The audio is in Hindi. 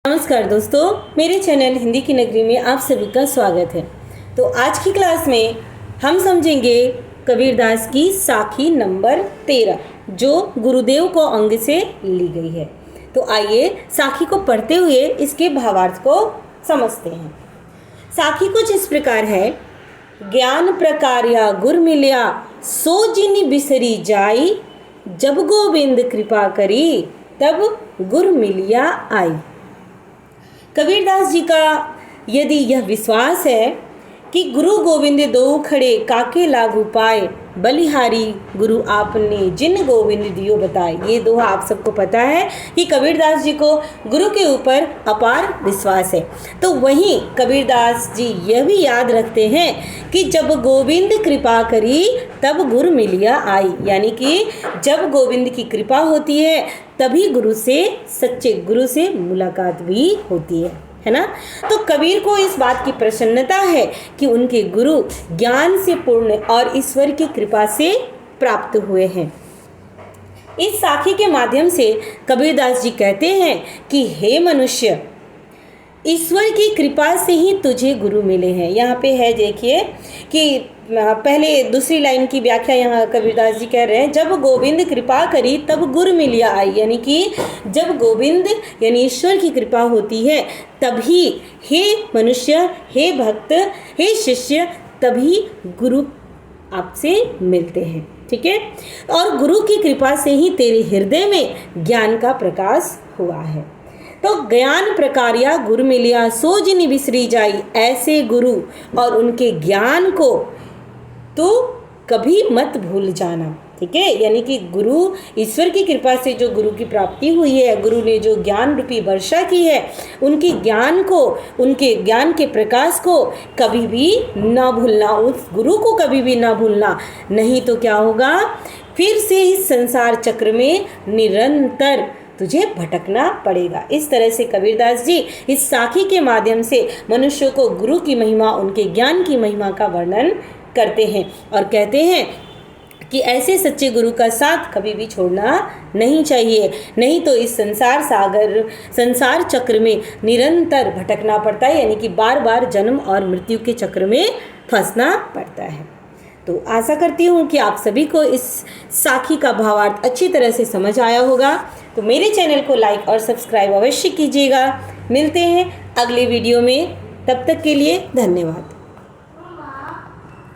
नमस्कार दोस्तों, मेरे चैनल हिंदी की नगरी में आप सभी का स्वागत है। तो आज की क्लास में हम समझेंगे कबीरदास की साखी नंबर 13 जो गुरुदेव को अंग से ली गई है। तो आइए साखी को पढ़ते हुए इसके भावार्थ को समझते हैं। साखी कुछ इस प्रकार है। ज्ञान प्रकार्या गुर मिल्या सो जिनि बिसरी जाई, जब गोविंद कृपा करी तब गुर मिलिया आई। कबीरदास जी का यदि यह विश्वास है कि गुरु गोविंद दो खड़े काके लागू पाए, बलिहारी गुरु आपने जिन गोविंद दियो बताए। ये दोहा आप सबको पता है कि कबीरदास जी को गुरु के ऊपर अपार विश्वास है। तो वहीं कबीरदास जी यह भी याद रखते हैं कि जब गोविंद कृपा करी तब गुरु मिलिया आई, यानी कि जब गोविंद की कृपा होती है तभी गुरु से, सच्चे गुरु से मुलाकात भी होती है ना। तो कबीर को इस बात की प्रसन्नता है कि उनके गुरु ज्ञान से पूर्ण और ईश्वर की कृपा से प्राप्त हुए हैं। इस साखी के माध्यम से कबीरदास जी कहते हैं कि हे मनुष्य, ईश्वर की कृपा से ही तुझे गुरु मिले हैं। यहाँ पे है, देखिए कि पहले दूसरी लाइन की व्याख्या यहाँ कबीरदास जी कह रहे हैं, जब गोविंद कृपा करी तब गुरु मिलिया आई, यानी कि जब गोविंद यानी ईश्वर की कृपा होती है तभी हे मनुष्य, हे भक्त, हे शिष्य, तभी गुरु आपसे मिलते हैं। ठीक है, और गुरु की कृपा से ही तेरे हृदय में ज्ञान का प्रकाश हुआ है। तो ज्ञान प्रकार्या गुरु मिलिया सो जिनि बिसरी जाई, ऐसे गुरु और उनके ज्ञान को तो कभी मत भूल जाना। ठीक है, यानी कि गुरु, ईश्वर की कृपा से जो गुरु की प्राप्ति हुई है, गुरु ने जो ज्ञान रूपी वर्षा की है, उनके ज्ञान को, उनके ज्ञान के प्रकाश को कभी भी ना भूलना, उस गुरु को कभी भी ना भूलना, नहीं तो क्या होगा, फिर से इस संसार चक्र में निरंतर तुझे भटकना पड़ेगा। इस तरह से कबीरदास जी इस साखी के माध्यम से मनुष्य को गुरु की महिमा, उनके ज्ञान की महिमा का वर्णन करते हैं और कहते हैं कि ऐसे सच्चे गुरु का साथ कभी भी छोड़ना नहीं चाहिए, नहीं तो इस संसार सागर, संसार चक्र में निरंतर भटकना पड़ता है, यानी कि बार बार जन्म और मृत्यु के चक्र में फंसना पड़ता है। तो आशा करती हूँ कि आप सभी को इस साखी का भावार्थ अच्छी तरह से समझ आया होगा। तो मेरे चैनल को लाइक और सब्सक्राइब अवश्य कीजिएगा। मिलते हैं अगले वीडियो में, तब तक के लिए धन्यवाद।